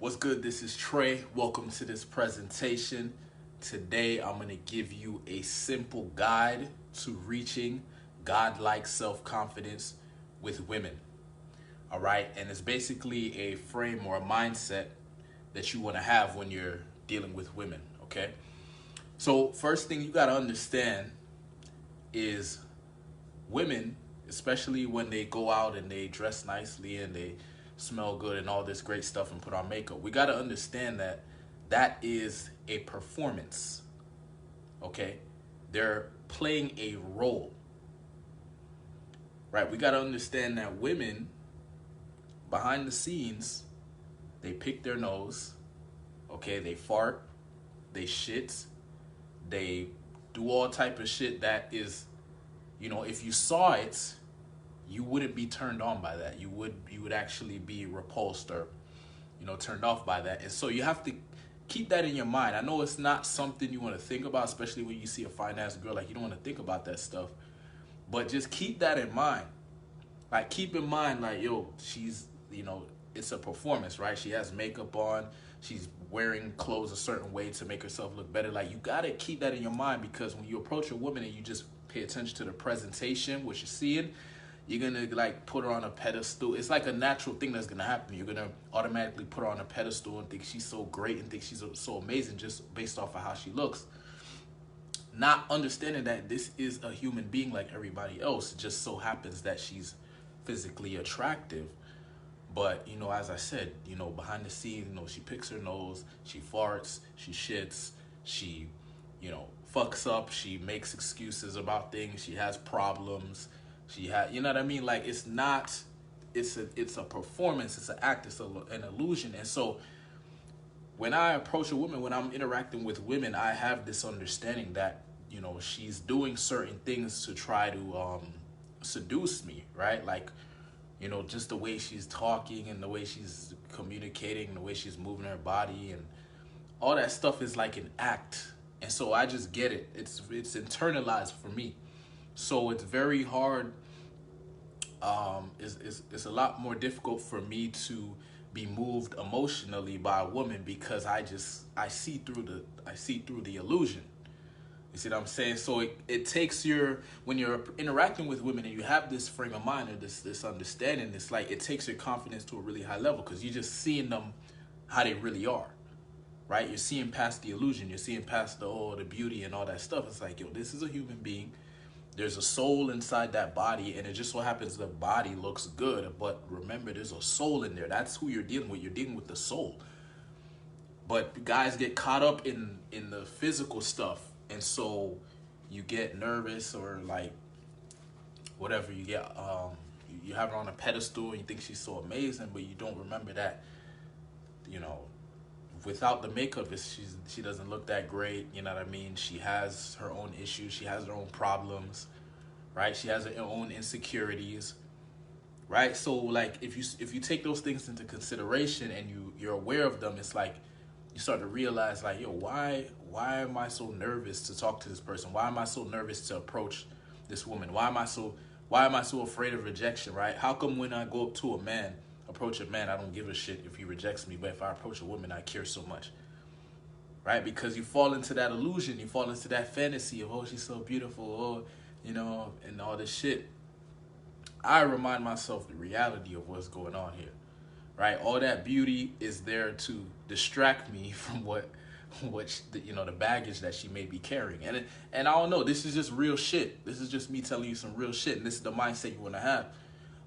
What's good? This is Trey. Welcome to this presentation. Today, I'm going to give you a simple guide to reaching godlike self confidence with women. All right. And it's basically a frame or a mindset that you want to have when you're dealing with women. Okay. So, first thing you got to understand is women, especially when they go out and they dress nicely and they smell good and all this great stuff and put on makeup, we got to understand that that is a performance. Okay, they're playing a role, right? We got to understand that women behind the scenes, they pick their nose. Okay, they fart, they shit, they do all type of shit that is, if you saw it, you wouldn't be turned on by that. You would actually be repulsed or, turned off by that. And so you have to keep that in your mind. I know it's not something you want to think about, especially when you see a fine ass girl. Like, you don't want to think about that stuff, but just keep that in mind. Like, keep in mind, like, yo, she's, it's a performance, right? She has makeup on. She's wearing clothes a certain way to make herself look better. Like, you got to keep that in your mind, because when you approach a woman and you just pay attention to the presentation, what you're seeing, you're going to, like, put her on a pedestal. It's like a natural thing that's going to happen. You're going to automatically put her on a pedestal and think she's so great and think she's so amazing just based off of how she looks. Not understanding that this is a human being like everybody else. It just so happens that she's physically attractive. But, as I said, behind the scenes, she picks her nose, she farts, she shits, she, fucks up, she makes excuses about things, she has problems, she has, you know what I mean? Like, it's a performance, it's an act, it's an illusion. And so when I approach a woman, when I'm interacting with women, I have this understanding that, she's doing certain things to try to seduce me, right? Like, just the way she's talking and the way she's communicating, and the way she's moving her body and all that stuff is like an act. And so I just get it. It's internalized for me. So it's very hard. It's a lot more difficult for me to be moved emotionally by a woman, because I see through the illusion. You see what I'm saying? So it takes when you're interacting with women and you have this frame of mind or this understanding, it's like it takes your confidence to a really high level, because you're just seeing them how they really are, right? You're seeing past the illusion. You're seeing past the beauty and all that stuff. It's like, yo, this is a human being. There's a soul inside that body, and it just so happens the body looks good. But remember, there's a soul in there. That's who you're dealing with. You're dealing with the soul. But guys get caught up in the physical stuff. And so you get nervous, or like whatever, you get you have her on a pedestal and you think she's so amazing, but you don't remember that, without the makeup, she doesn't look that great. You know what I mean? She has her own issues, she has her own problems, right? She has her own insecurities, right? So like if you take those things into consideration and you're aware of them, it's like you start to realize, like, yo, why am I so nervous to talk to this person? Why am I so nervous to approach this woman? Why am I so afraid of rejection, right? How come when I go up to approach a man, I don't give a shit if he rejects me, but if I approach a woman, I care so much, right? Because you fall into that illusion, you fall into that fantasy of, oh, she's so beautiful, and all this shit. I remind myself the reality of what's going on here. Right, all that beauty is there to distract me from the baggage that she may be carrying, and I don't know. This is just real shit. This is just me telling you some real shit, and this is the mindset you want to have.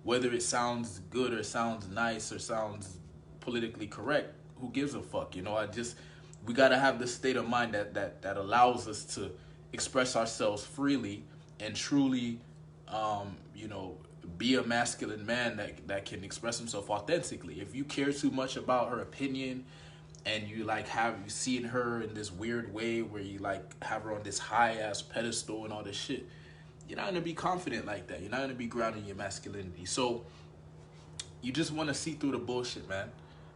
Whether it sounds good or sounds nice or sounds politically correct, who gives a fuck? We gotta have this state of mind that allows us to express ourselves freely and truly, be a masculine man that can express himself authentically. If you care too much about her opinion and you seeing her in this weird way where you like have her on this high ass pedestal and all this shit, you're not gonna be confident like that. You're not gonna be grounded in your masculinity. So you just want to see through the bullshit, man.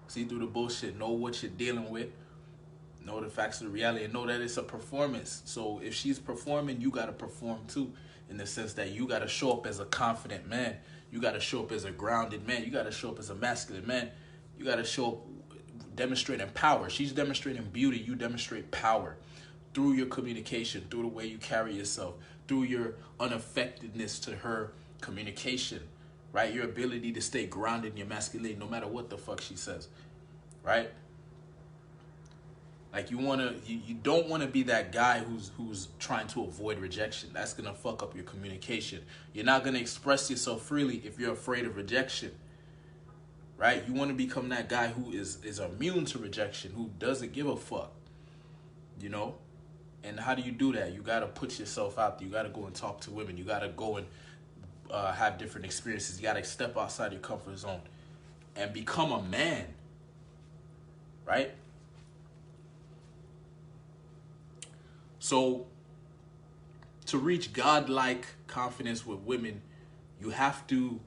See through the bullshit. Know what you're dealing with. Know the facts of the reality, and know that it's a performance. So if she's performing, you gotta perform too, in the sense that you gotta show up as a confident man. You gotta show up as a grounded man. You gotta show up as a masculine man. You gotta show up demonstrating power. She's demonstrating beauty. You demonstrate power through your communication, through the way you carry yourself, through your unaffectedness to her communication, right? Your ability to stay grounded in your masculinity no matter what the fuck she says, right? Like you don't want to be that guy who's trying to avoid rejection. That's gonna fuck up your communication. You're not gonna express yourself freely if you're afraid of rejection, right? You want to become that guy who is immune to rejection, who doesn't give a fuck, you know? And how do you do that? You gotta put yourself out there. You gotta go and talk to women. You gotta go and have different experiences. You gotta step outside your comfort zone and become a man, right? So, to reach godlike confidence with women, you have to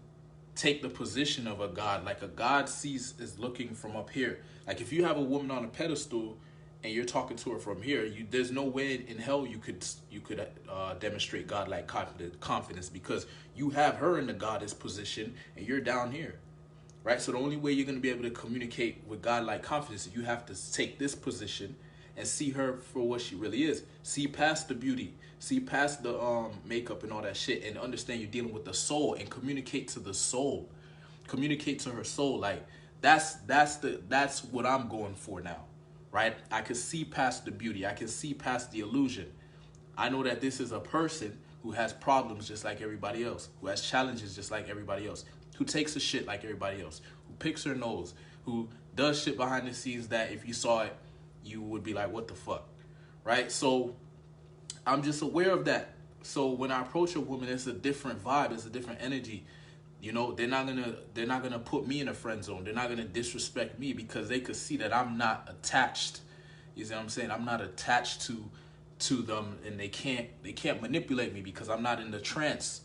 take the position of a god. Like a god is looking from up here. Like if you have a woman on a pedestal and you're talking to her from here, there's no way in hell you could demonstrate godlike confidence, because you have her in the goddess position and you're down here, right? So the only way you're going to be able to communicate with godlike confidence is you have to take this position and see her for what she really is. See past the beauty, see past the makeup and all that shit, and understand you're dealing with the soul, and communicate to the soul, communicate to her soul. Like that's what I'm going for now, right? I can see past the beauty, I can see past the illusion. I know that this is a person who has problems just like everybody else, who has challenges just like everybody else, who takes a shit like everybody else, who picks her nose, who does shit behind the scenes that if you saw it, you would be like, what the fuck, right? So I'm just aware of that. So when I approach a woman, it's a different vibe, it's a different energy. You know, they're not gonna put me in a friend zone. They're not gonna disrespect me because they could see that I'm not attached. You see what I'm saying? I'm not attached to them, and they can't manipulate me because I'm not in the trance.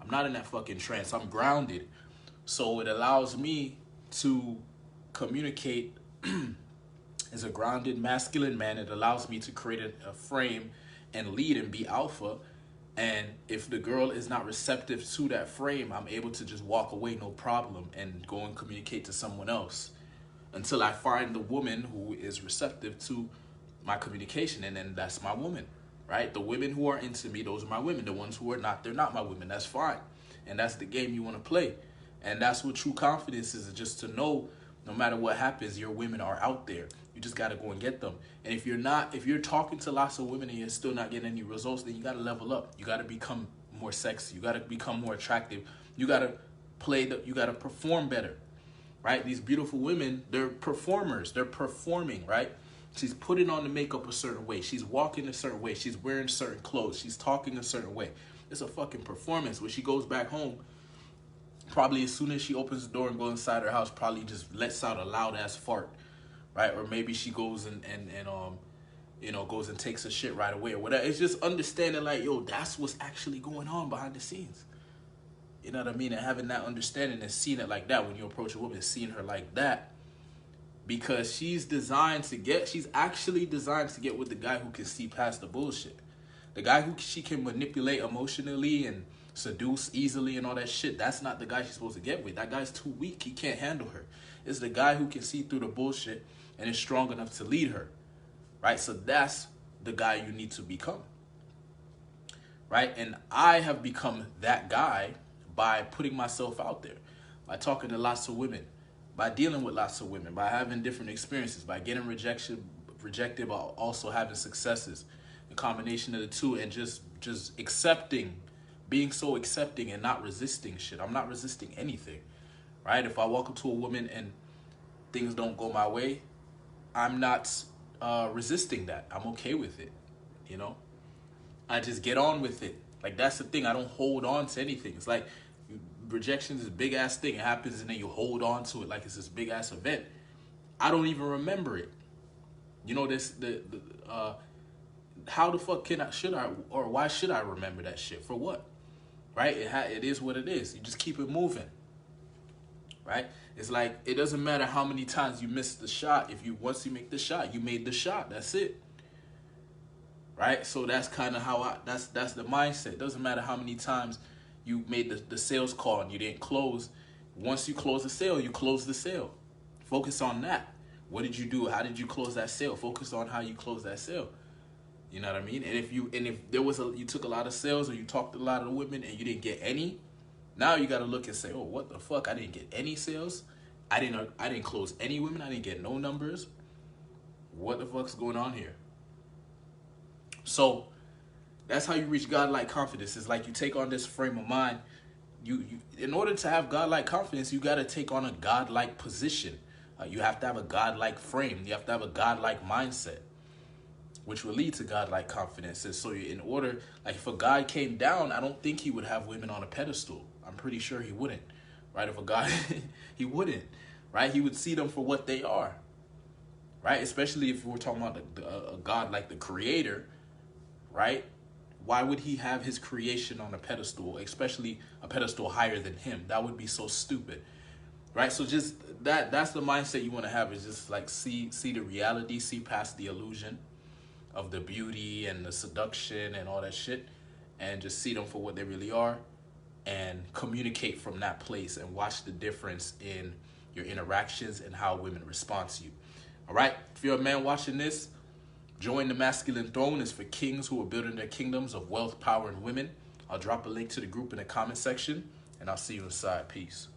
I'm not in that fucking trance. I'm grounded. So it allows me to communicate as a grounded masculine man. It allows me to create a frame and lead and be alpha. And if the girl is not receptive to that frame, I'm able to just walk away, no problem, and go and communicate to someone else until I find the woman who is receptive to my communication. And then that's my woman, right? The women who are into me, those are my women. The ones who are not, they're not my women. That's fine. And that's the game you want to play. And that's what true confidence is just to know no matter what happens, your women are out there. You just got to go and get them. And if you're talking to lots of women and you're still not getting any results, then you got to level up. You got to become more sexy. You got to become more attractive. You got to you got to perform better, right? These beautiful women, they're performers. They're performing, right? She's putting on the makeup a certain way. She's walking a certain way. She's wearing certain clothes. She's talking a certain way. It's a fucking performance. When she goes back home, probably as soon as she opens the door and goes inside her house, probably just lets out a loud ass fart, right? Or maybe she goes and goes and takes a shit right away or whatever. It's just understanding like, yo, that's what's actually going on behind the scenes. You know what I mean? And having that understanding and seeing it like that when you approach a woman, seeing her like that, because she's actually designed to get with the guy who can see past the bullshit. The guy who she can manipulate emotionally and seduce easily and all that shit, that's not the guy she's supposed to get with. That guy's too weak. He can't handle her. It's the guy who can see through the bullshit and is strong enough to lead her, right? So that's the guy you need to become, right? And I have become that guy by putting myself out there, by talking to lots of women, by dealing with lots of women, by having different experiences, by getting rejected, but also having successes, a combination of the two, and just accepting, being so accepting and not resisting shit. I'm not resisting anything, right? If I walk up to a woman and things don't go my way, I'm not resisting that. I'm okay with it, you know? I just get on with it. Like, that's the thing. I don't hold on to anything. It's like rejection is a big-ass thing. It happens and then you hold on to it like it's this big-ass event. I don't even remember it. You know, how the fuck why should I remember that shit? For what? Right? It is what it is. You just keep it moving. Right? It's like, it doesn't matter how many times you miss the shot. Once you make the shot, you made the shot. That's it. Right? So that's kind of how that's the mindset. It doesn't matter how many times you made the sales call and you didn't close. Once you close the sale, you close the sale. Focus on that. What did you do? How did you close that sale? Focus on how you close that sale. You know what I mean? And if there was you took a lot of sales or you talked to a lot of women and you didn't get any, now you got to look and say, oh, what the fuck? I didn't get any sales. I didn't close any women. I didn't get no numbers. What the fuck's going on here? So that's how you reach godlike confidence. It's like you take on this frame of mind. You in order to have godlike confidence, you got to take on a godlike position. You have to have a godlike frame. You have to have a godlike mindset, which will lead to godlike confidence. And so in order, like if a God came down, I don't think he would have women on a pedestal. I'm pretty sure he wouldn't, right? If a God, he wouldn't, right? He would see them for what they are, right? Especially if we're talking about a God like the creator, right? Why would he have his creation on a pedestal, especially a pedestal higher than him? That would be so stupid, right? So just that's the mindset you want to have, is just like see the reality, see past the illusion of the beauty and the seduction and all that shit, and just see them for what they really are and communicate from that place and watch the difference in your interactions and how women respond to you. All right, if you're a man watching this, join the Masculine Throne. Is for kings who are building their kingdoms of wealth, power, and women. I'll drop a link to the group in the comment section, and I'll see you inside. Peace.